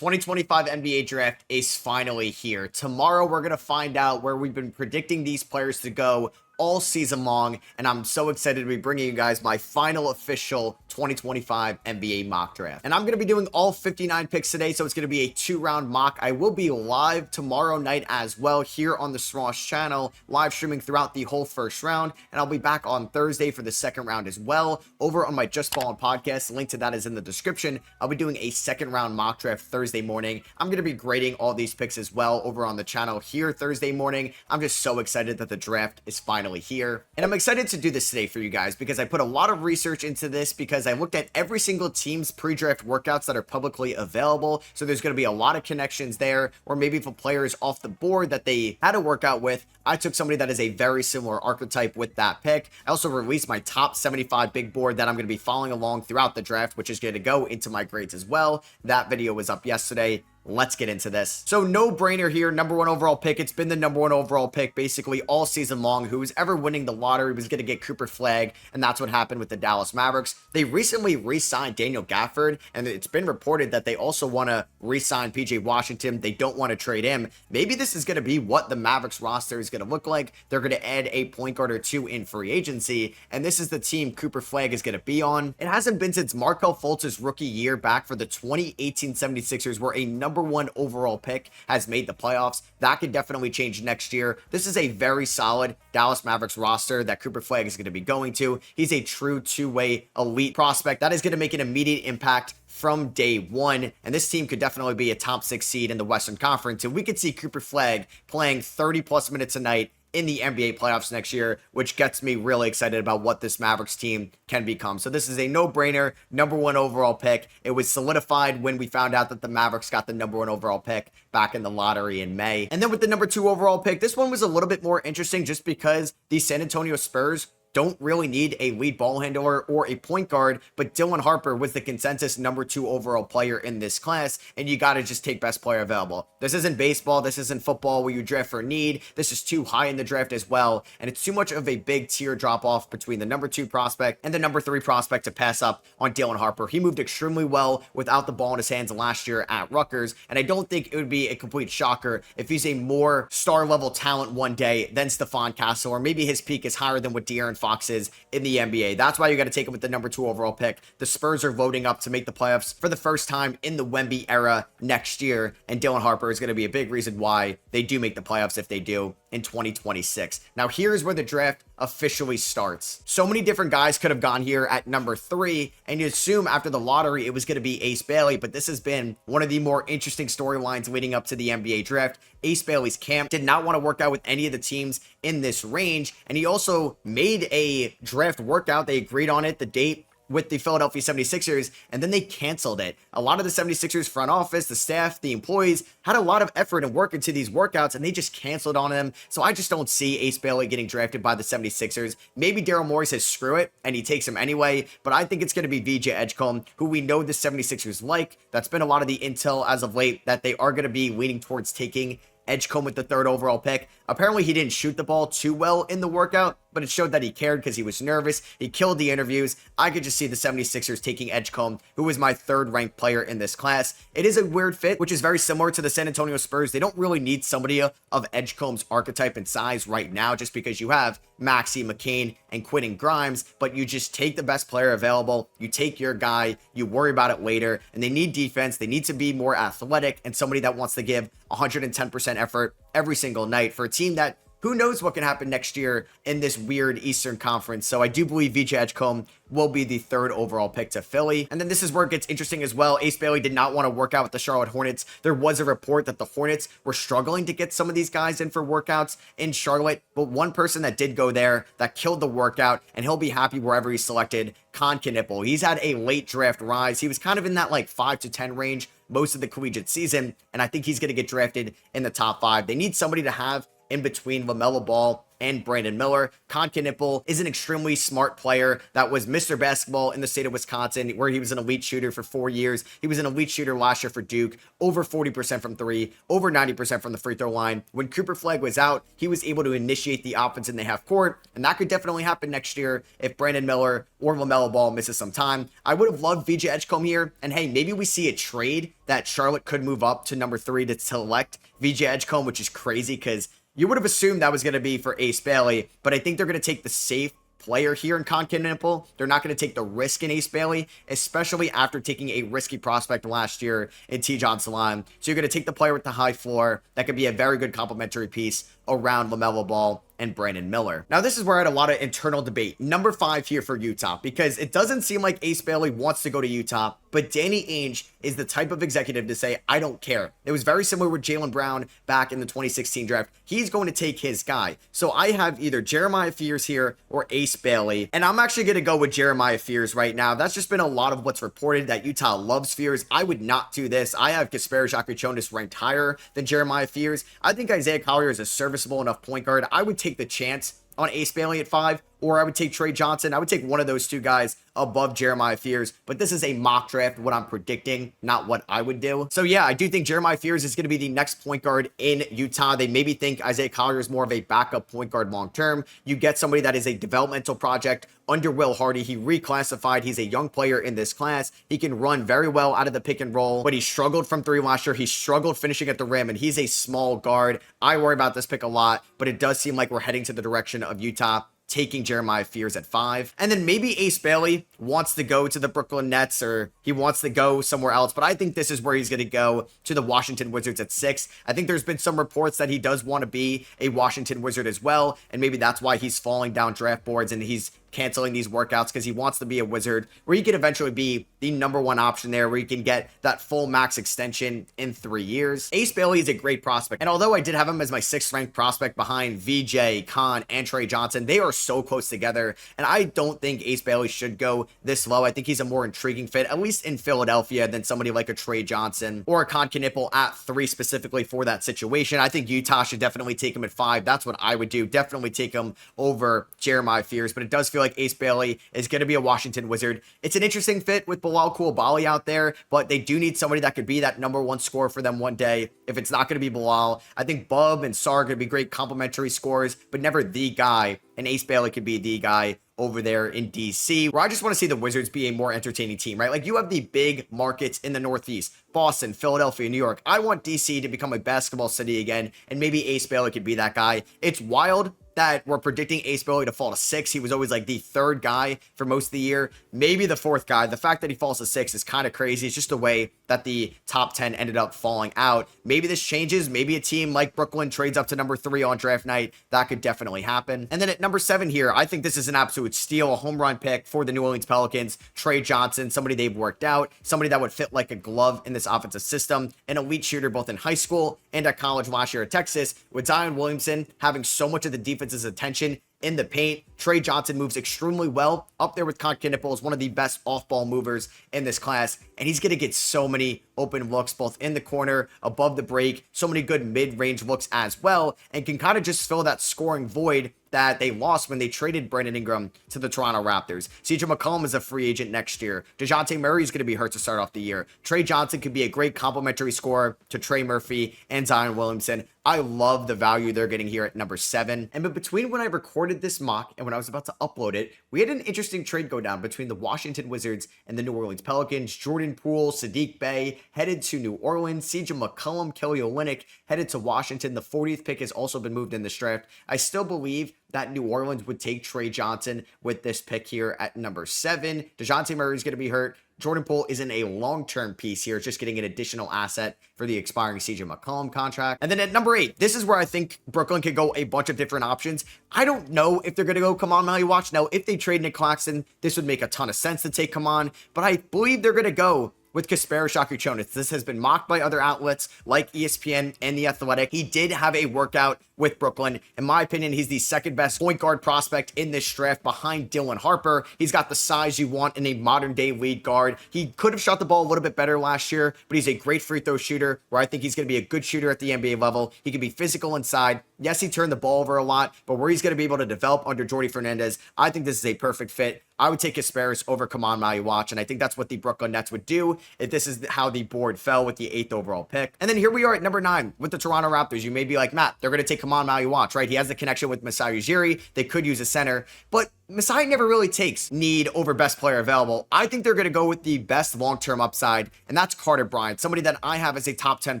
2025 NBA draft is finally here. Tomorrow, we're going to find out where we've been predicting these players to go all season long, and I'm so excited to be bringing you guys my final official 2025 NBA mock draft. And I'm going to be doing all 59 picks today, so it's going to be a 2-round mock. I will be live tomorrow night as well here on the SROS channel, live streaming throughout the whole first round, and I'll be back on Thursday for the second round as well over on my Just Ballin' podcast. The link to that is in the description. I'll be doing a second round mock draft Thursday morning. I'm going to be grading all these picks as well over on the channel here Thursday morning. I'm just so excited that the draft is finally here, and I'm excited to do this today for you guys because I put a lot of research into this because I looked at every single team's pre-draft workouts that are publicly available. So there's going to be a lot of connections there, or maybe if a player is off the board that they had a workout with, I took somebody that is a very similar archetype with that pick. I also released my top 75 big board that I'm going to be following along throughout the draft, which is going to go into my grades as well. That video was up yesterday. Let's get into this. So no brainer here, number one overall pick. It's been the number one overall pick basically all season long. Who was ever winning the lottery was going to get Cooper Flagg, and that's what happened with the Dallas Mavericks. They recently re-signed Daniel Gafford, and it's been reported that they also want to re-sign PJ Washington. They don't want to trade him. Maybe this is going to be what the Mavericks roster is going to look like. They're going to add a point guard or two in free agency, and this is the team Cooper Flagg is going to be on. It hasn't been since Markelle Fultz's rookie year back for the 2018 76ers where a number one overall pick has made the playoffs. That could definitely change next year. This is a very solid Dallas Mavericks roster that Cooper Flagg is going to be going to. He's a true two-way elite prospect that is going to make an immediate impact from day one, and this team could definitely be a top 6 seed in the Western Conference, and we could see Cooper Flagg playing 30 plus minutes a night in the NBA playoffs next year, which gets me really excited about what this Mavericks team can become. So this is a no-brainer, number one overall pick. It was solidified when we found out that the Mavericks got the number one overall pick back in the lottery in May. And then with the number 2 overall pick, this one was a little bit more interesting just because the San Antonio Spurs don't really need a lead ball handler or a point guard, but Dylan Harper was the consensus number 2 overall player in this class, and you got to just take best player available. This isn't baseball, this isn't football where you draft for need. This is too high in the draft as well, and it's too much of a big tier drop off between the number 2 prospect and the number 3 prospect to pass up on Dylan Harper. He moved extremely well without the ball in his hands last year at Rutgers, and I don't think it would be a complete shocker if he's a more star level talent one day than Stephon Castle, or maybe his peak is higher than what De'Aaron Fox is in the NBA. That's why you got to take him with the number 2 overall pick. The Spurs are voting up to make the playoffs for the first time in the Wemby era next year, and Dylan Harper is going to be a big reason why they do make the playoffs if they do in 2026. Now here's where the draft officially starts. So many different guys could have gone here at number 3, and you assume after the lottery it was going to be Ace Bailey, but this has been one of the more interesting storylines leading up to the NBA draft. Ace Bailey's camp did not want to work out with any of the teams in this range, and he also made a draft workout. They agreed on it, the date, with the Philadelphia 76ers, and then they canceled it. A lot of the 76ers front office, the staff, the employees had a lot of effort and work into these workouts, and they just canceled on them. So I just don't see Ace Bailey getting drafted by the 76ers. Maybe Daryl Morey says screw it, and he takes him anyway, but I think it's going to be VJ Edgecombe, who we know the 76ers like. That's been a lot of the intel as of late, that they are going to be leaning towards taking Edgecombe with the 3rd overall pick. Apparently he didn't shoot the ball too well in the workout, but it showed that he cared because he was nervous. He killed the interviews. I could just see the 76ers taking Edgecombe, who was my 3rd ranked player in this class. It is a weird fit, which is very similar to the San Antonio Spurs. They don't really need somebody of Edgecombe's archetype and size right now, just because you have Maxey, McCain, and Quentin Grimes, but you just take the best player available. You take your guy, you worry about it later, and they need defense. They need to be more athletic and somebody that wants to give 110% effort every single night for a team that who knows what can happen next year in this weird Eastern Conference. So I do believe VJ Edgecombe will be the 3rd overall pick to Philly. And then this is where it gets interesting as well. Ace Bailey did not want to work out with the Charlotte Hornets. There was a report that the Hornets were struggling to get some of these guys in for workouts in Charlotte, but one person that did go there that killed the workout, and he'll be happy wherever he's selected, Con Knipple. He's had a late draft rise. He was kind of in that like 5 to 10 range most of the collegiate season, and I think he's going to get drafted in the top 5. They need somebody to have in between LaMelo Ball and Brandon Miller. Con Knipple is an extremely smart player that was Mr. Basketball in the state of Wisconsin, where he was an elite shooter for 4 years. He was an elite shooter last year for Duke, over 40% from three, over 90% from the free throw line. When Cooper Flagg was out, he was able to initiate the offense in the half court, and that could definitely happen next year if Brandon Miller or LaMelo Ball misses some time. I would have loved VJ Edgecombe here, and hey, maybe we see a trade that Charlotte could move up to number 3 to select VJ Edgecombe, which is crazy because you would have assumed that was going to be for Ace Bailey, but I think they're going to take the safe player here in Con Knipple. They're not going to take the risk in Ace Bailey, especially after taking a risky prospect last year in T. Salam. So you're going to take the player with the high floor. That could be a very good complementary piece around LaMelo Ball and Brandon Miller. Now, this is where I had a lot of internal debate. Number 5 here for Utah, because it doesn't seem like Ace Bailey wants to go to Utah, but Danny Ainge is the type of executive to say, I don't care. It was very similar with Jaylen Brown back in the 2016 draft. He's going to take his guy. So I have either Jeremiah Fears here or Ace Bailey, and I'm actually going to go with Jeremiah Fears right now. That's just been a lot of what's reported, that Utah loves Fears. I would not do this. I have Kasper Jakachonis ranked higher than Jeremiah Fears. I think Isaiah Collier is a serviceable enough point guard. I would take the chance on Ace Bailey at 5, or I would take Trey Johnson. I would take one of those two guys above Jeremiah Fears, but this is a mock draft, what I'm predicting, not what I would do. So yeah, I do think Jeremiah Fears is going to be the next point guard in Utah. They maybe think Isaiah Collier is more of a backup point guard long term. You get somebody that is a developmental project under Will Hardy. He reclassified. He's a young player in this class. He can run very well out of the pick and roll, but he struggled from 3 last year. He struggled finishing at the rim, and he's a small guard. I worry about this pick a lot, but it does seem like we're heading to the direction of Utah taking Jeremiah Fears at 5. And then maybe Ace Bailey wants to go to the Brooklyn Nets, or he wants to go somewhere else, but I think this is where he's going to go, to the Washington Wizards at 6. I think there's been some reports that he does want to be a Washington Wizard as well, and maybe that's why he's falling down draft boards and he's canceling these workouts, because he wants to be a Wizard where he could eventually be the number 1 option there, where you can get that full max extension in 3 years. Ace Bailey is a great prospect, and although I did have him as my 6th ranked prospect behind VJ, Con, and Trey Johnson, they are so close together, and I don't think Ace Bailey should go this low. I think he's a more intriguing fit, at least in Philadelphia, than somebody like a Trey Johnson or a Con Knipple at 3 specifically for that situation. I think Utah should definitely take him at 5. That's what I would do. Definitely take him over Jeremiah Fears, but it does feel like Ace Bailey is going to be a Washington Wizard. It's an interesting fit with Bilal Coulibaly out there, but they do need somebody that could be that number 1 scorer for them one day. If it's not going to be Bilal, I think Bub and Sar are going to be great complementary scorers, but never the guy, and Ace Bailey could be the guy over there in DC, where I just want to see the Wizards be a more entertaining team, right? Like, you have the big markets in the Northeast, Boston, Philadelphia, New York. I want DC to become a basketball city again, and maybe Ace Bailey could be that guy. It's wild that we're predicting Ace Bailey to fall to 6. He was always like the 3rd guy for most of the year, maybe the 4th guy. The fact that he falls to 6 is kind of crazy. It's just the way that the top 10 ended up falling out. Maybe this changes. Maybe a team like Brooklyn trades up to number 3 on draft night. That could definitely happen. And then at number 7 here, I think this is an absolute steal, a home run pick for the New Orleans Pelicans. Trey Johnson, somebody they've worked out, somebody that would fit like a glove in this offensive system, an elite shooter both in high school and at college last year at Texas, with Zion Williamson having so much of the defense's attention in the paint. Trey Johnson moves extremely well, up there with Con Knipple as one of the best off-ball movers in this class, and he's going to get so many open looks, both in the corner, above the break, so many good mid-range looks as well, and can kind of just fill that scoring void that they lost when they traded Brandon Ingram to the Toronto Raptors. CJ McCollum is a free agent next year. DeJounte Murray is going to be hurt to start off the year. Trey Johnson could be a great complementary scorer to Trey Murphy and Zion Williamson. I love the value they're getting here at number 7. And but between when I recorded this mock and when I was about to upload it, we had an interesting trade go down between the Washington Wizards and the New Orleans Pelicans. Jordan Poole, Sadiq Bey headed to New Orleans. CJ McCollum, Kelly Olynyk headed to Washington. The 40th pick has also been moved in this draft. I still believe that New Orleans would take Trey Johnson with this pick here at number 7. DeJounte Murray is going to be hurt. Jordan Poole isn't a long-term piece here. It's just getting an additional asset for the expiring CJ McCollum contract. And then at number 8, this is where I think Brooklyn could go a bunch of different options. I don't know if they're going to go Kaman Watch. Now, if they trade Nick Claxton, this would make a ton of sense to take Kaman, but I believe they're going to go with Kasper Shakuchonis. This has been mocked by other outlets like ESPN and The Athletic. He did have a workout with Brooklyn. In my opinion, he's the second best point guard prospect in this draft behind Dylan Harper. He's got the size you want in a modern day lead guard. He could have shot the ball a little bit better last year, but he's a great free throw shooter where I think he's going to be a good shooter at the NBA level. He can be physical inside. Yes, he turned the ball over a lot, but where he's going to be able to develop under Jordy Fernandez, I think this is a perfect fit. I would take Kasperis over Kaman Maluach, and I think that's what the Brooklyn Nets would do if this is how the board fell with the 8th overall pick. And then here we are at number 9 with the Toronto Raptors. You may be like, Matt, they're going to take Kaman Maluach, right? He has the connection with Masai Ujiri. They could use a center, but Masai never really takes need over best player available. I think they're going to go with the best long-term upside, and that's Carter Bryant, somebody that I have as a top 10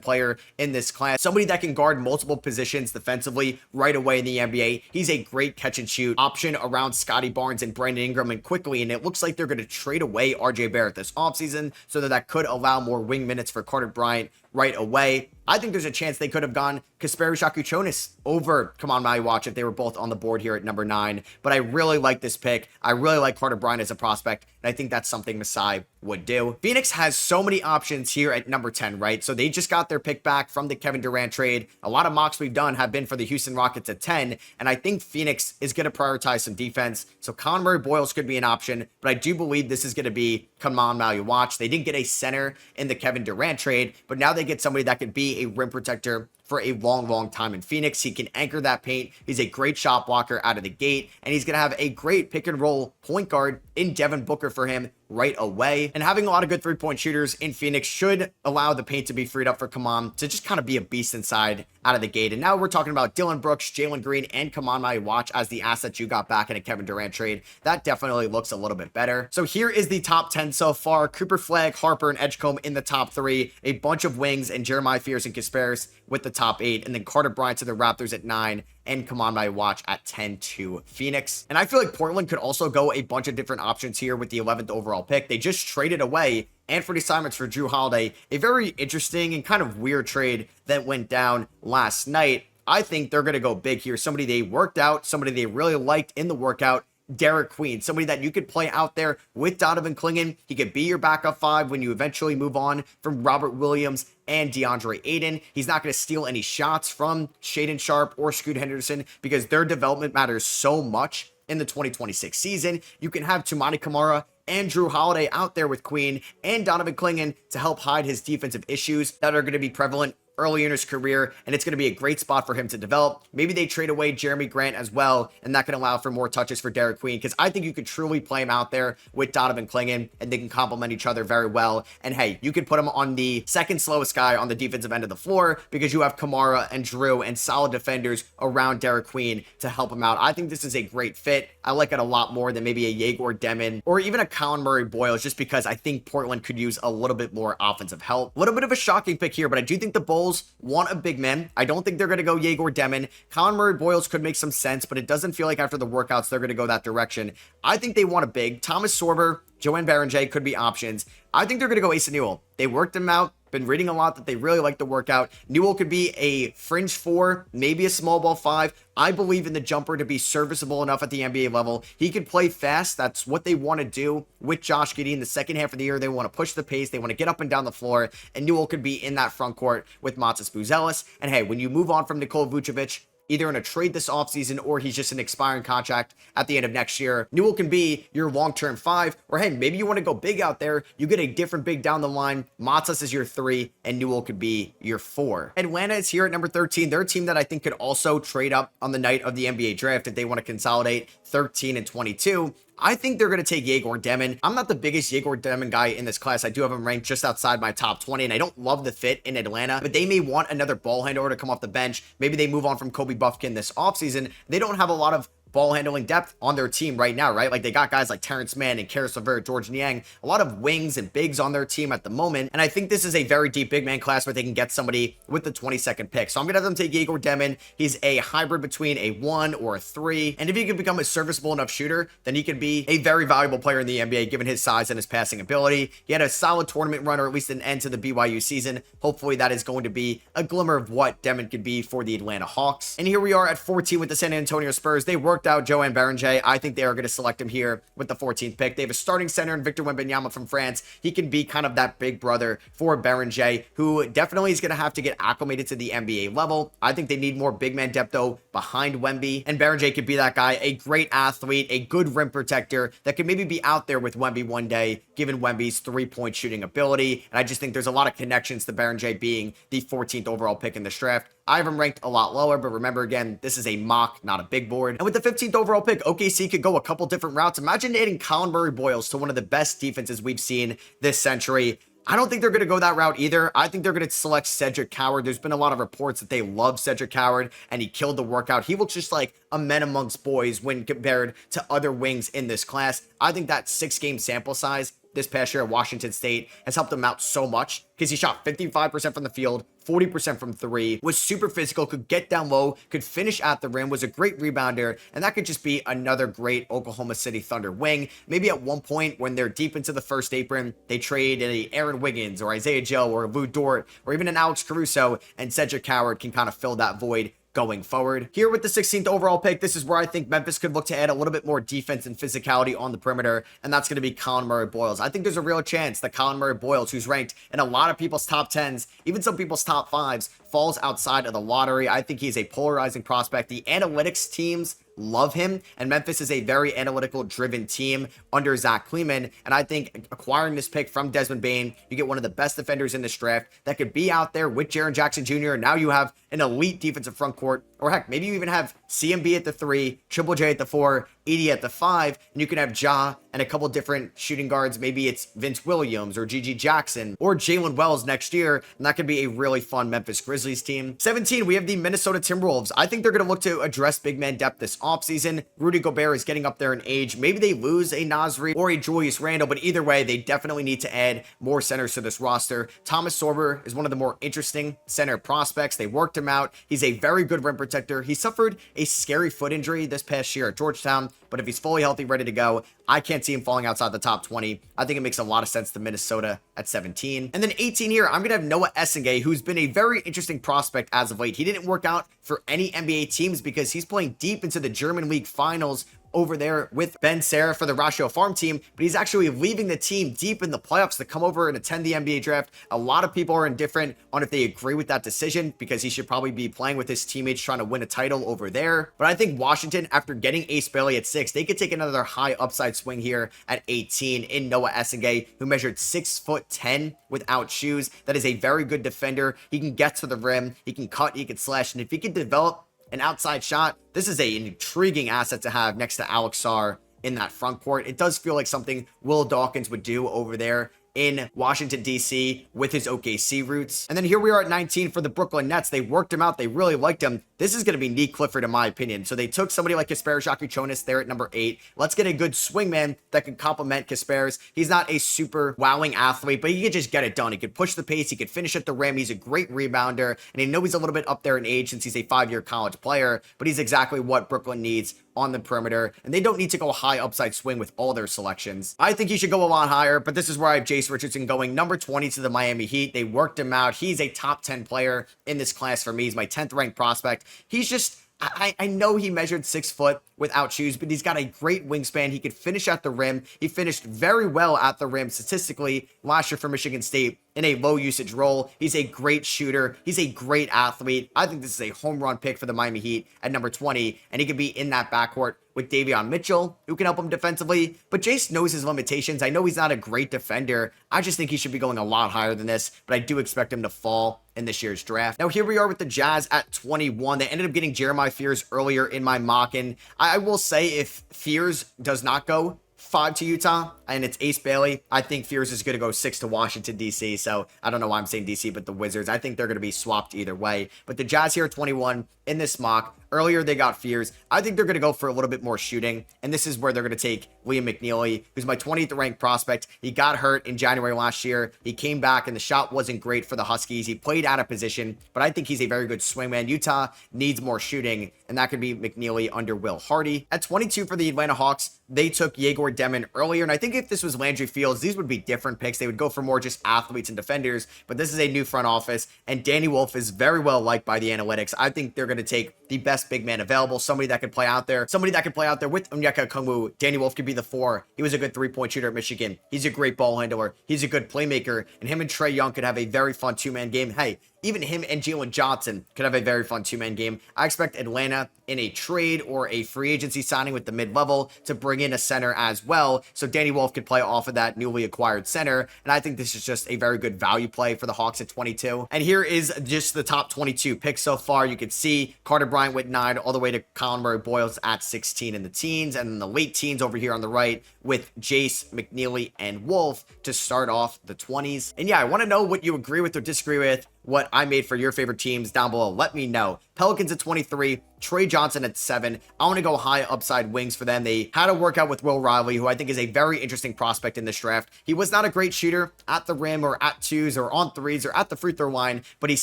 player in this class, somebody that can guard multiple positions defensively right away in the NBA. He's a great catch-and-shoot option around Scotty Barnes and Brandon Ingram and quickly, and it looks like they're going to trade away RJ Barrett this offseason so that could allow more wing minutes for Carter Bryant right away. I think there's a chance they could have gone Kasper Shakuchonis over Kaman Maluach if they were both on the board here at number 9. But I really like this pick. I really like Carter Bryant as a prospect, and I think that's something Masai would do. Phoenix has so many options here at number 10, right? So they just got their pick back from the Kevin Durant trade. A lot of mocks we've done have been for the Houston Rockets at 10, and I think Phoenix is going to prioritize some defense. So Conor Murray-Boyles could be an option, but I do believe this is going to be Kaman Maluach. They didn't get a center in the Kevin Durant trade, but now they get somebody that could be a rim protector for a long time in Phoenix. He can anchor that paint. He's a great shot blocker out of the gate, and he's going to have a great pick and roll point guard in Devin Booker for him right away. And having a lot of good three-point shooters in Phoenix should allow the paint to be freed up for Kaman to just kind of be a beast inside out of the gate. And now we're talking about Dylan Brooks, Jalen Green, and Kaman Maluach as the assets you got back in a Kevin Durant trade. That definitely looks a little bit better. So here is the top 10 so far. Cooper Flagg, Harper, and Edgecombe in the top 3. A bunch of wings and Jeremiah Fears and Kasperis with the top 8. And then Carter Bryant to the Raptors at 9. And Kaman Maluach at 10 to Phoenix. And I feel like Portland could also go a bunch of different options here with the 11th overall pick. They just traded away Anthony Simons for Drew Holiday. A very interesting and kind of weird trade that went down last night. I think they're going to go big here. Somebody they worked out, somebody they really liked in the workout. Derek Queen, somebody that you could play out there with Donovan Clingan. He could be your backup 5 when you eventually move on from Robert Williams and DeAndre Ayton. He's not going to steal any shots from Shaedon Sharpe or Scoot Henderson because their development matters so much in the 2026 season. You can have Toumani Camara and Drew Holiday out there with Queen and Donovan Clingan to help hide his defensive issues that are going to be prevalent early in his career, and it's going to be a great spot for him to develop. Maybe they trade away Jeremy Grant as well, and that can allow for more touches for Derek Queen, because I think you could truly play him out there with Donovan Clingan, and they can complement each other very well. And hey, you could put him on the second slowest guy on the defensive end of the floor, because you have Kamara and Drew and solid defenders around Derek Queen to help him out. I think this is a great fit. I like it a lot more than maybe a Yegor Demon or even a Colin Murray-Boyles, just because I think Portland could use a little bit more offensive help. A little bit of a shocking pick here, but I do think the Bulls want a big man. I don't think they're going to go Yegor Demon. Colin Murray-Boyles could make some sense, but it doesn't feel like after the workouts they're going to go that direction. I think they want a big. Thomas Sorber, Joanne Berenger could be options. I think they're going to go Asa Newell. They worked him out. Been reading a lot that they really like the workout. Newell could be a fringe 4, maybe a small ball 5. I believe in the jumper to be serviceable enough at the NBA level. He could play fast. That's what they want to do with Josh Giddey in the second half of the year. They want to push the pace. They want to get up and down the floor. And Newell could be in that front court with Matas Buzelis. And hey, when you move on from Nikola Vucevic, either in a trade this offseason or he's just an expiring contract at the end of next year, Newell can be your long-term 5. Or hey, maybe you want to go big out there. You get a different big down the line. Matas is your 3, and Newell could be your 4. Atlanta is here at number 13. They're a team that I think could also trade up on the night of the NBA draft if they want to consolidate 13 and 22. I think they're going to take Yegor Demon. I'm not the biggest Yegor Demon guy in this class. I do have him ranked just outside my top 20, and I don't love the fit in Atlanta, but they may want another ball handler to come off the bench. Maybe they move on from Kobe Buffkin this offseason. They don't have a lot of ball handling depth on their team right now, right? Like they got guys like Terrence Mann and Karis LeVert, George Niang, a lot of wings and bigs on their team at the moment. And I think this is a very deep big man class where they can get somebody with the 22nd pick. So I'm going to have them take Yegor Demon. He's a hybrid between a 1 or a 3. And if he can become a serviceable enough shooter, then he could be a very valuable player in the NBA given his size and his passing ability. He had a solid tournament run, or at least an end to the BYU season. Hopefully that is going to be a glimmer of what Demon could be for the Atlanta Hawks. And here we are at 14 with the San Antonio Spurs. They worked worked out Joanne Berenger. I think they are going to select him here with the 14th pick. They have a starting center in Victor Wembanyama from France. He can be kind of that big brother for Berenger, who definitely is going to have to get acclimated to the NBA level. I think they need more big man depth, though, behind Wemby. And Berenger could be that guy, a great athlete, a good rim protector that could maybe be out there with Wemby one day, given Wemby's three-point shooting ability. And I just think there's a lot of connections to Berenger being the 14th overall pick in this draft. I have him ranked a lot lower, but remember, again, this is a mock, not a big board. And with the 15th overall pick, OKC could go a couple different routes. Imagine adding Colin Murray-Boyles to one of the best defenses we've seen this century. I don't think they're going to go that route either. I think they're going to select Cedric Coward. There's been a lot of reports that they love Cedric Coward, and he killed the workout. He looks just like a man amongst boys when compared to other wings in this class. I think that 6-game sample size this past year at Washington State has helped him out so much because he shot 55% from the field, 40% from three, was super physical, could get down low, could finish at the rim, was a great rebounder, and that could just be another great Oklahoma City Thunder wing. Maybe at one point when they're deep into the first apron, they trade a Aaron Wiggins or Isaiah Joe or Lou Dort or even an Alex Caruso, and Cedric Coward can kind of fill that void going forward. Here with the 16th overall pick, this is where I think Memphis could look to add a little bit more defense and physicality on the perimeter, and that's going to be Colin Murray-Boyles. I think there's a real chance that Colin Murray-Boyles, who's ranked in a lot of people's top 10s, even some people's top 5s, falls outside of the lottery. I think he's a polarizing prospect. The analytics teams love him, and Memphis is a very analytical driven team under Zach Kleeman, and I think acquiring this pick from Desmond Bane, you get one of the best defenders in this draft that could be out there with Jaren Jackson Jr. Now you have an elite defensive front court, or heck, maybe you even have CMB at the 3, Triple J at the 4, Edie at the 5, and you can have Ja and a couple different shooting guards. Maybe it's Vince Williams or Gigi Jackson or Jalen Wells next year, and that could be a really fun Memphis Grizzlies team. 17, we have the Minnesota Timberwolves. I think they're going to look to address big man depth this offseason. Rudy Gobert is getting up there in age. Maybe they lose a Nasri or a Julius Randle, but either way, they definitely need to add more centers to this roster. Thomas Sorber is one of the more interesting center prospects. They worked him out. He's a very good rim protector. He suffered a scary foot injury this past year at Georgetown, but if he's fully healthy, ready to go, I can't see him falling outside the top 20. I think it makes a lot of sense to Minnesota at 17. And then 18 here, I'm going to have Noah Essengay, who's been a very interesting prospect as of late. He didn't work out for any NBA teams because he's playing deep into the German League Finals over there with Ben Serra for the Ratio Farm team, but he's actually leaving the team deep in the playoffs to come over and attend the NBA draft. A lot of people are indifferent on if they agree with that decision because he should probably be playing with his teammates trying to win a title over there. But I think Washington, after getting Ace Bailey at 6, they could take another high upside swing here at 18 in Noah Essengay, who measured 6'10" without shoes. That is a very good defender. He can get to the rim, he can cut, he can slash, and if he can develop an outside shot, this is an intriguing asset to have next to Alex Sarr in that front court. It does feel like something Will Dawkins would do over there in Washington, D.C. with his OKC roots. And then here we are at 19 for the Brooklyn Nets. They worked him out. They really liked him. This is going to be Nick Clifford, in my opinion. So they took somebody like Kasparas Jakuchonis there at number 8. Let's get a good swingman that can complement Kasparas. He's not a super wowing athlete, but he could just get it done. He could push the pace. He could finish at the rim. He's a great rebounder. And I know he's a little bit up there in age since he's a 5-year college player, but he's exactly what Brooklyn needs on the perimeter, and they don't need to go high upside swing with all their selections. I think he should go a lot higher, but this is where I have Jace Richardson going number 20 to the Miami Heat. They worked him out. He's a top 10 player in this class for me. He's my 10th ranked prospect. He's just, I know he measured 6 foot without shoes, but he's got a great wingspan. He could finish at the rim. He finished very well at the rim statistically last year for Michigan State in a low usage role. He's a great shooter. He's a great athlete. I think this is a home run pick for the Miami Heat at number 20, and he could be in that backcourt with Davion Mitchell, who can help him defensively. But Jace knows his limitations. I know he's not a great defender. I just think he should be going a lot higher than this, but I do expect him to fall in this year's draft. Now here we are with the Jazz at 21. They ended up getting Jeremiah Fears earlier in my mock, and I will say if Fears does not go 5 to Utah and it's Ace Bailey, I think Fears is going to go 6 to Washington, D.C. So I don't know why I'm saying D.C., but the Wizards, I think they're going to be swapped either way. But the Jazz here at 21 in this mock. Earlier, they got Fears. I think they're going to go for a little bit more shooting, and this is where they're going to take Liam McNeely, who's my 20th ranked prospect. He got hurt in January last year. He came back, and the shot wasn't great for the Huskies. He played out of position, but I think he's a very good swingman. Utah needs more shooting, and that could be McNeely under Will Hardy. At 22 for the Atlanta Hawks, they took Yegor Demon earlier, and I think if this was Landry Fields, these would be different picks. They would go for more just athletes and defenders, but this is a new front office, and Danny Wolf is very well liked by the analytics. I think they're going to take the best best big man available, somebody that can play out there, with Onyeka Okongwu. Danny Wolf could be the 4. He was a good 3-point shooter at Michigan. He's a great ball handler. He's a good playmaker, and him and Trae Young could have a very fun 2-man game. Hey, even him and Jalen Johnson could have a very fun 2-man game. I expect Atlanta in a trade or a free agency signing with the mid-level to bring in a center as well, so Danny Wolf could play off of that newly acquired center, and I think this is just a very good value play for the Hawks at 22. And here is just the top 22 picks so far. You can see Carter Bryant with 9, all the way to Colin Murray-Boyles at 16 in the teens, and then the late teens over here on the right with Jace, McNeely, and Wolf to start off the 20s. And yeah, I want to know what you agree with or disagree with, what I made for your favorite teams down below. Let me know. Pelicans at 23, Trae Johnson at 7. I want to go high upside wings for them. They had a workout with Will Riley, who I think is a very interesting prospect in this draft. He was not a great shooter at the rim or at 2s or on 3s or at the free throw line, but he's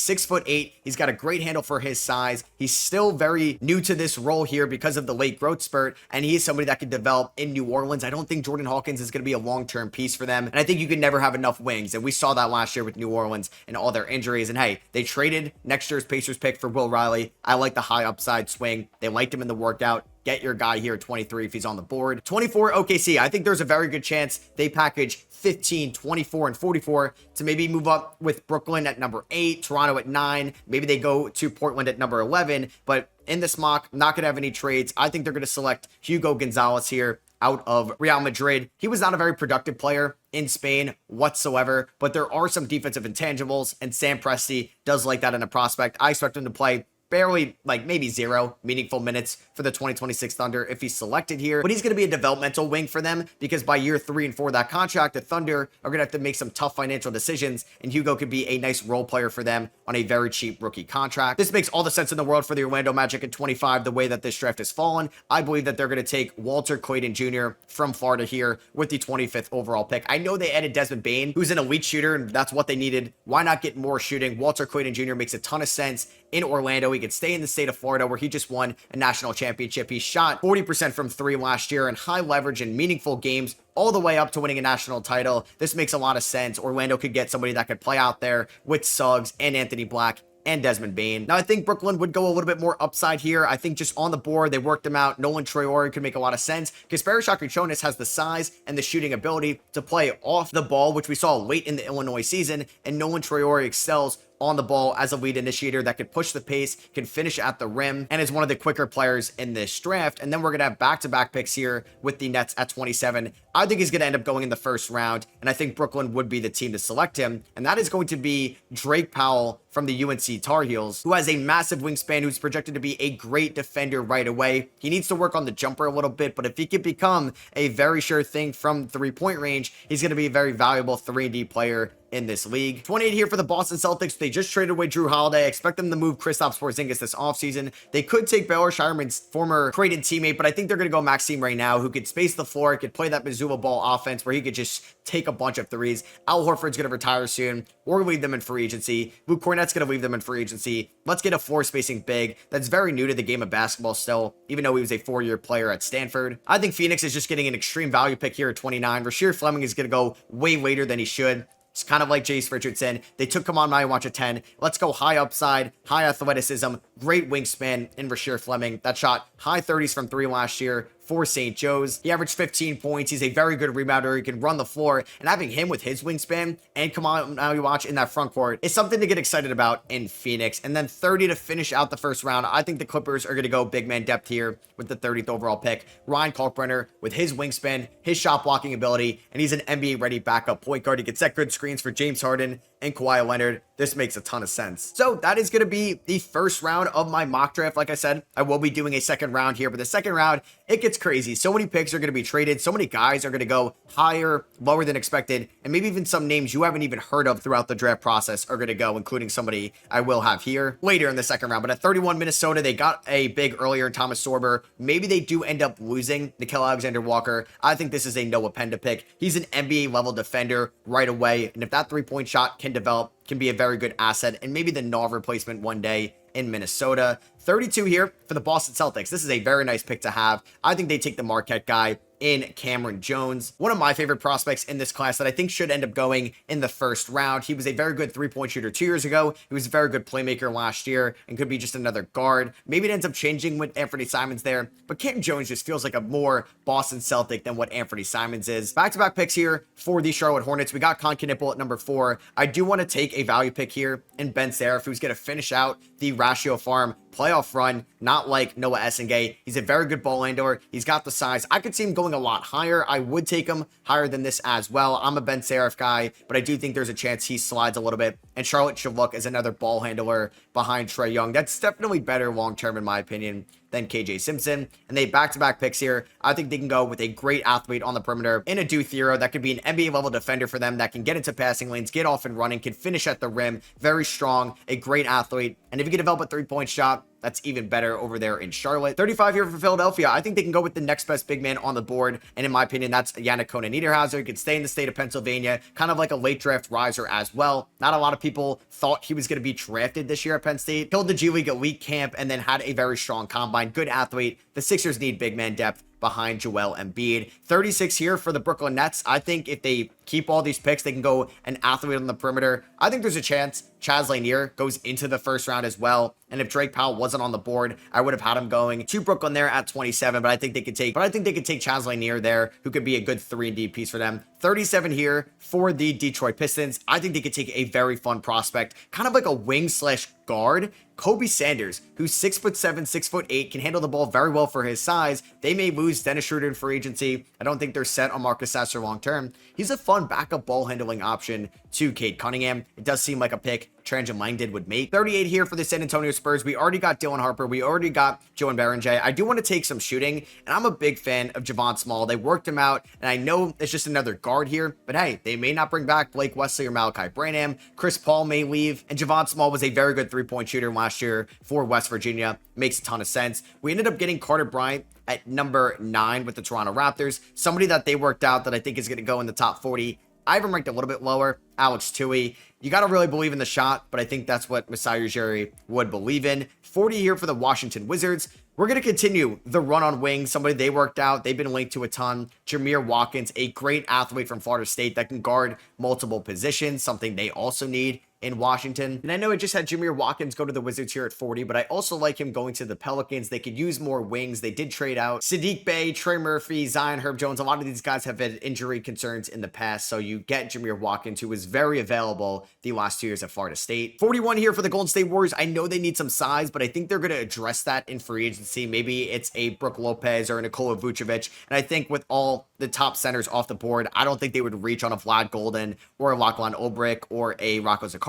6'8". He's got a great handle for his size. He's still very new to this role here because of the late growth spurt, and he's somebody that can develop in New Orleans. I don't think Jordan Hawkins is going to be a long-term piece for them, and I think you can never have enough wings, and we saw that last year with New Orleans and all their injuries. And hey, they traded next year's Pacers pick for Will Riley. I like the high upside swing. They liked him in the workout. Get your guy here at 23 if he's on the board. 24, OKC. I think there's a very good chance they package 15, 24, and 44 to maybe move up with Brooklyn at number 8, Toronto at 9. Maybe they go to Portland at number 11. But in this mock, not going to have any trades. I think they're going to select Hugo Gonzalez here out of Real Madrid. He was not a very productive player in Spain whatsoever, but there are some defensive intangibles, and Sam Presti does like that in a prospect. I expect him to play barely, like maybe 0 meaningful minutes for the 2026 Thunder if he's selected here, but he's going to be a developmental wing for them, because by year 3 and 4 of that contract, the Thunder are going to have to make some tough financial decisions, and Hugo could be a nice role player for them on a very cheap rookie contract. This makes all the sense in the world for the Orlando Magic at 25, the way that this draft has fallen. I believe that they're going to take Walter Clayton Jr. from Florida here with the 25th overall pick. I know they added Desmond Bane, who's an elite shooter, and that's what they needed. Why not get more shooting? Walter Clayton Jr. makes a ton of sense in Orlando. He could stay in the state of Florida, where he just won a national championship. He shot 40% from 3 last year in high leverage and meaningful games, all the way up to winning a national title. This makes a lot of sense. Orlando could get somebody that could play out there with Suggs and Anthony Black and Desmond Bane. Now, I think Brooklyn would go a little bit more upside here. I think just on the board, they worked him out. Nolan Traore could make a lot of sense, because Parashak has the size and the shooting ability to play off the ball, which we saw late in the Illinois season, and Nolan Traore excels on the ball as a lead initiator that could push the pace, can finish at the rim, and is one of the quicker players in this draft. And then we're going to have back-to-back picks here with the Nets at 27. I think he's going to end up going in the first round, and I think Brooklyn would be the team to select him, and that is going to be Drake Powell from the UNC Tar Heels, who has a massive wingspan, who's projected to be a great defender right away. He needs to work on the jumper a little bit, but if he could become a very sure thing from 3-point range, he's going to be a very valuable 3-and-D player in this league. 28 here for the Boston Celtics. They just traded away Drew Holiday. I expect them to move Kristaps Porzingis this offseason. They could take Baylor Shireman's former Creighton teammate, but I think they're going to go Maxime right now, who could space the floor, could play that Missoula ball offense where he could just take a bunch of threes. Al Horford's going to retire soon, or leave them in free agency. Luke Cornett's going to leave them in free agency. Let's get a floor spacing big that's very new to the game of basketball still, even though he was a 4-year player at Stanford. I think Phoenix is just getting an extreme value pick here at 29. Rasheer Fleming is going to go way later than he should. It's kind of like Jace Richardson. They took Kaman Maiwatch at 10. Let's go high upside, high athleticism, great wingspan in Rasheer Fleming. That shot high 30s from 3 last year for St. Joe's. He averaged 15 points. He's a very good rebounder. He can run the floor, and having him with his wingspan and Kaman Maiwatch in that front court is something to get excited about in Phoenix. And then 30 to finish out the first round. I think the Clippers are going to go big man depth here with the 30th overall pick. Ryan Kalkbrenner with his wingspan, his shot blocking ability, and he's an NBA ready backup point guard. He can set good screens for James Harden and Kawhi Leonard. This makes a ton of sense. So that is going to be the first round of my mock draft. Like I said, I will be doing a second round here, but the second round, it gets crazy. So many picks are going to be traded. So many guys are going to go higher, lower than expected, and maybe even some names you haven't even heard of throughout the draft process are going to go, including somebody I will have here later in the second round. But at 31, Minnesota, they got a big earlier in Thomas Sorber. Maybe they do end up losing Nickeil Alexander-Walker. I think this is a Noah Penda pick. He's an NBA level defender right away, and if that 3-point shot can develop, can be a very good asset, and maybe the Nov replacement one day in Minnesota. 32 here for the Boston Celtics. This is a very nice pick to have. I think they take the Marquette guy in Cameron Jones, one of my favorite prospects in this class that I think should end up going in the first round. He was a very good three-point shooter 2 years ago. He was a very good playmaker last year and could be just another guard. Maybe it ends up changing with Anthony Simons there, but Cameron Jones just feels like a more Boston Celtic than what Anthony Simons is. Back-to-back picks here for the Charlotte Hornets. We got Con Knipple at number 4. I do want to take a value pick here in Ben Seraph, who's going to finish out the Ratio Farm playoff run, not like Noah Essengay. He's a very good ball handler. He's got the size. I could see him going a lot higher. I would take him higher than this as well. I'm a Ben Seraph guy, but I do think there's a chance he slides a little bit, and Charlotte should look as another ball handler behind Trae Young. That's definitely better long-term, in my opinion, than KJ Simpson. And they back-to-back picks here. I think they can go with a great athlete on the perimeter in a Adu Thero that could be an NBA-level defender for them, that can get into passing lanes, get off and running, can finish at the rim, very strong, a great athlete. And if you can develop a three-point shot, that's even better over there in Charlotte. 35 here for Philadelphia. I think they can go with the next best big man on the board. And in my opinion, that's Yannick Konan-Niederhauser. He could stay in the state of Pennsylvania, kind of like a late draft riser as well. Not a lot of people thought he was going to be drafted this year at Penn State. Killed the G League elite camp and then had a very strong combine. Good athlete. The Sixers need big man depth behind Joel Embiid. 36 here for the Brooklyn Nets. I think if they keep all these picks, they can go an athlete on the perimeter. I think there's a chance Chaz Lanier goes into the first round as well. And if Drake Powell wasn't on the board, I would have had him going to Brooklyn there at 27. But I think they could take Chaz Lanier there, who could be a good 3-and-D piece for them. 37 here for the Detroit Pistons. I think they could take a very fun prospect, kind of like a wing slash guard, Kobe Sanders, who's 6'7", 6'8", can handle the ball very well for his size. They may lose Dennis Schroeder in free agency. I don't think they're set on Marcus Sasser long term. He's a fun backup ball handling option to Cade Cunningham. It does seem like a pick Transian Langdon would make. 38 here for the San Antonio Spurs. We already got Dylan Harper. We already got Joe and Berenjay. I do want to take some shooting, and I'm a big fan of Javon Small. They worked him out, and I know it's just another guard here, but hey, they may not bring back Blake Wesley or Malachi Branham. Chris Paul may leave, and Javon Small was a very good three-point shooter last year for West Virginia. Makes a ton of sense. We ended up getting Carter Bryant at number 9 with the Toronto Raptors. Somebody that they worked out that I think is going to go in the top 40. I have him ranked a little bit lower. Alex Tui. You got to really believe in the shot, but I think that's what Masai Ujiri would believe in. 40 here for the Washington Wizards. We're going to continue the run on wings. Somebody they worked out. They've been linked to a ton. Jameer Watkins, a great athlete from Florida State that can guard multiple positions, something they also need in Washington. And I know I just had Jameer Watkins go to the Wizards here at 40, but I also like him going to the Pelicans. They could use more wings. They did trade out Sadiq Bey, Trey Murphy, Zion, Herb Jones. A lot of these guys have had injury concerns in the past, so you get Jameer Watkins, who was very available the last 2 years at Florida State. 41 here for the Golden State Warriors. I know they need some size, but I think they're going to address that in free agency. Maybe it's a Brook Lopez or a Nikola Vucevic. And I think with all the top centers off the board, I don't think they would reach on a Vlad Golden or a Lachlan Olbrich or a Rocco Zakarsky.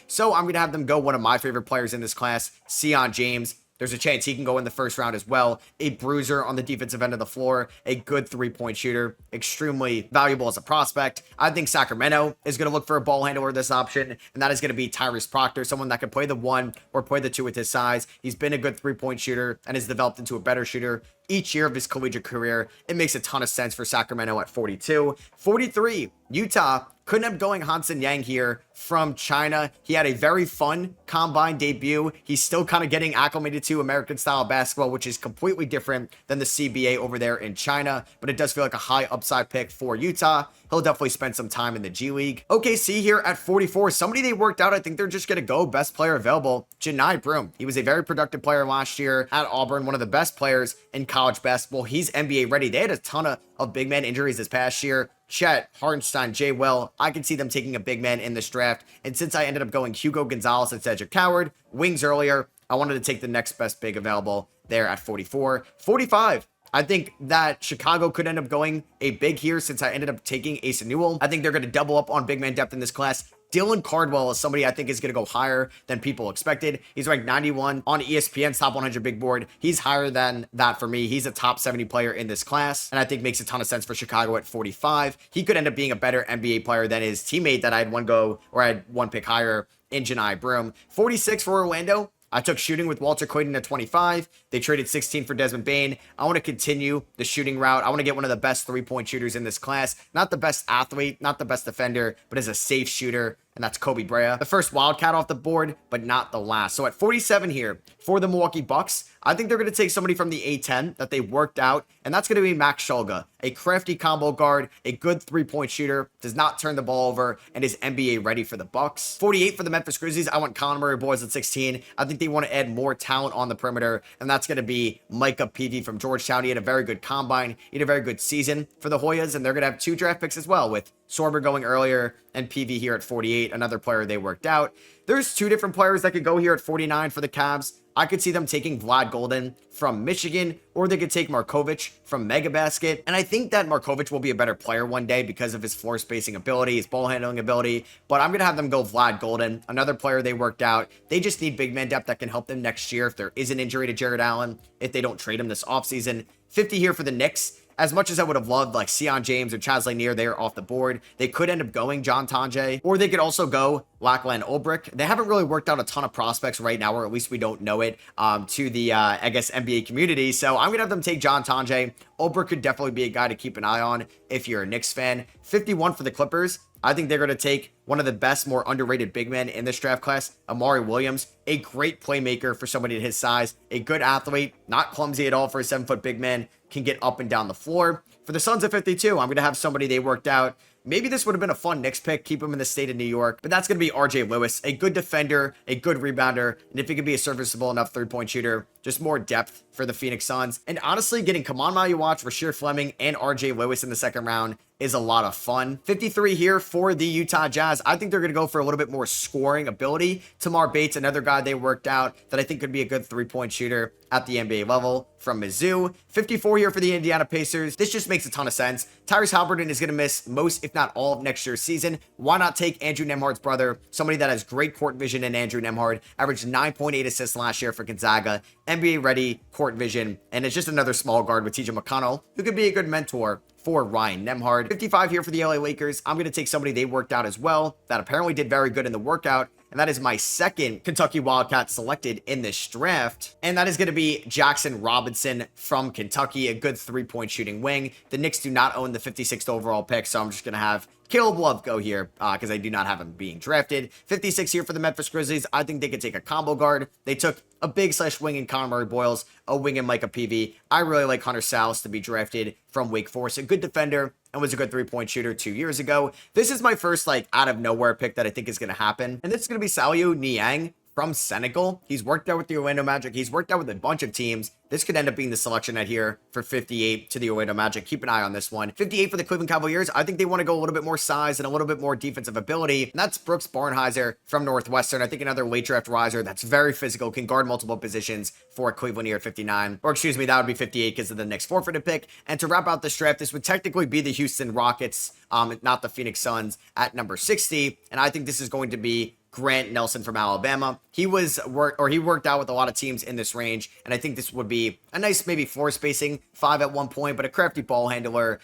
So I'm going to have them go one of my favorite players in this class, Sion James. There's a chance he can go in the first round as well. A bruiser on the defensive end of the floor, a good three-point shooter, extremely valuable as a prospect. I think Sacramento is going to look for a ball handler this option, and that is going to be Tyrese Proctor, someone that can play the 1 or play the 2 with his size. He's been a good three-point shooter and has developed into a better shooter each year of his collegiate career. It makes a ton of sense for Sacramento at 42. 43, Utah. Couldn't have going Hansen Yang here from China. He had a very fun combine debut. He's still kind of getting acclimated to American style basketball, which is completely different than the CBA over there in China, but it does feel like a high upside pick for Utah. He'll definitely spend some time in the G League. OKC here at 44. Somebody they worked out. I think they're just going to go best player available, Janai Broome. He was a very productive player last year at Auburn, one of the best players in college basketball. He's NBA ready. They had a ton of big man injuries this past year. Chet, Hartenstein, Jay Will. I can see them taking a big man in this draft. And since I ended up going Hugo Gonzalez and Cedric Coward, wings earlier, I wanted to take the next best big available there at 44. 45. I think that Chicago could end up going a big here since I ended up taking Asa Newell. I think they're going to double up on big man depth in this class. Dylan Cardwell is somebody I think is going to go higher than people expected. He's ranked 91 on ESPN's top 100 big board. He's higher than that for me. He's a top 70 player in this class, and I think makes a ton of sense for Chicago at 45. He could end up being a better NBA player than his teammate that I had one pick higher in Janai Broome. 46 for Orlando. I took shooting with Walter Clayton at 25. They traded 16 for Desmond Bane. I want to continue the shooting route. I want to get one of the best three-point shooters in this class. Not the best athlete, not the best defender, but as a safe shooter. and that's Kobe Brea. The first Wildcat off the board, but not the last. So at 47 here for the Milwaukee Bucks, I think they're going to take somebody from the A10 that they worked out, and that's going to be Max Shulga, a crafty combo guard, a good three-point shooter, does not turn the ball over, and is NBA ready for the Bucks. 48 for the Memphis Grizzlies, I want Conor Murray boys at 16. I think they want to add more talent on the perimeter, and that's going to be Micah Peavy from Georgetown. He had a very good combine, he had a very good season for the Hoyas, and they're going to have 2 draft picks as well, with Sorber going earlier and Peavy here at 48, another player they worked out. There's 2 different players that could go here at 49 for the Cavs. I could see them taking Vlad Golden from Michigan, or they could take Markovic from Megabasket. And I think that Markovic will be a better player one day because of his floor spacing ability, his ball handling ability. But I'm going to have them go Vlad Golden, another player they worked out. They just need big man depth that can help them next year if there is an injury to Jared Allen, if they don't trade him this offseason. 50 here for the Knicks. As much as I would have loved like Sion James or Chaz Lanier, they're off the board. They could end up going John Tonje, or they could also go Lachlan Ulbrich. They haven't really worked out a ton of prospects right now, or at least we don't know it, to the, I guess, NBA community. So I'm going to have them take John Tonje. Ulbrich could definitely be a guy to keep an eye on if you're a Knicks fan. 51 for the Clippers. I think they're going to take one of the best, more underrated big men in this draft class, Amari Williams, a great playmaker for somebody his size, a good athlete, not clumsy at all for a 7-foot big man, can get up and down the floor. For the Suns at 52, I'm going to have somebody they worked out. Maybe this would have been a fun Knicks pick, keep him in the state of New York, but that's going to be RJ Lewis, a good defender, a good rebounder, and if he could be a serviceable enough three-point shooter, just more depth for the Phoenix Suns. And honestly, getting Kamon Maluach, Rasheer Fleming, and RJ Lewis in the second round is a lot of fun. 53 here for the Utah Jazz. I think they're going to go for a little bit more scoring ability. Tamar Bates, another guy they worked out that I think could be a good three-point shooter at the NBA level from Mizzou. 54 here for the Indiana Pacers. This just makes a ton of sense. Tyrese Halliburton is going to miss most, if not all, of next year's season. Why not take Andrew Nembhard's brother, somebody that has great court vision in Andrew Nembhard, averaged 9.8 assists last year for Gonzaga, NBA ready, court vision, and it's just another small guard with TJ McConnell, who could be a good mentor for Ryan Nembhard. 55 here for the LA Lakers. I'm going to take somebody they worked out as well that apparently did very good in the workout, and that is my second Kentucky Wildcat selected in this draft, and that is going to be Jackson Robinson from Kentucky, a good three-point shooting wing. The Knicks do not own the 56th overall pick, so I'm just going to have Caleb Love go here because I do not have him being drafted. 56 here for the Memphis Grizzlies. I think they could take a combo guard. They took a big slash wing in Conor Murray Boyles, a wing in Micah Peavy. I really like Hunter Sallis to be drafted from Wake Forest, a good defender and was a good three-point shooter 2 years ago. This is my first like out of nowhere pick that I think is going to happen, and this is going to be Saliou Niang from Senegal. He's worked out with the Orlando Magic. He's worked out with a bunch of teams. This could end up being the selection at here for 58 to the Orlando Magic. Keep an eye on this one. 58 for the Cleveland Cavaliers. I think they want to go a little bit more size and a little bit more defensive ability. And that's Brooks Barnheiser from Northwestern. I think another late draft riser that's very physical, can guard multiple positions for Cleveland here at 59. Or excuse me, that would be 58 because of the next forfeited pick. And to wrap out this draft, this would technically be the Houston Rockets, not the Phoenix Suns at number 60. And I think this is going to be Grant Nelson from Alabama. He worked out with a lot of teams in this range, and I think this would be a nice maybe floor spacing 5 at one point, but a crafty ball handler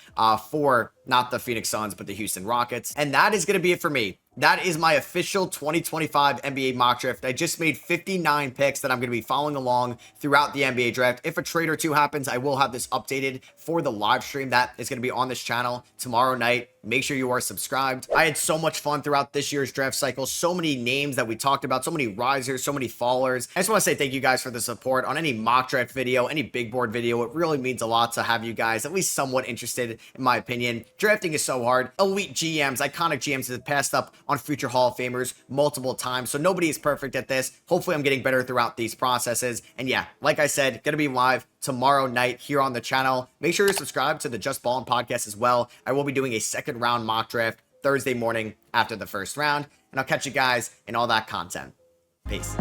for not the Phoenix Suns, but the Houston Rockets. And that is going to be it for me. That is my official 2025 NBA mock draft. I just made 59 picks that I'm going to be following along throughout the NBA draft. If a trade or two happens, I will have this updated for the live stream that is going to be on this channel tomorrow night. Make sure you are subscribed. I had so much fun throughout this year's draft cycle. So many names that we talked about, so many risers, so many fallers. I just want to say thank you guys for the support on any mock draft video, any big board video. It really means a lot to have you guys at least somewhat interested, in my opinion. Drafting is so hard. Elite GMs, iconic GMs have passed up on future Hall of Famers multiple times, so nobody is perfect at this. Hopefully I'm getting better throughout these processes. And yeah, like I said, gonna be live tomorrow night here on the channel. Make sure you're subscribed to the Just Ballin' podcast as well. I will be doing a second round mock draft Thursday morning after the first round, and I'll catch you guys in all that content. Peace.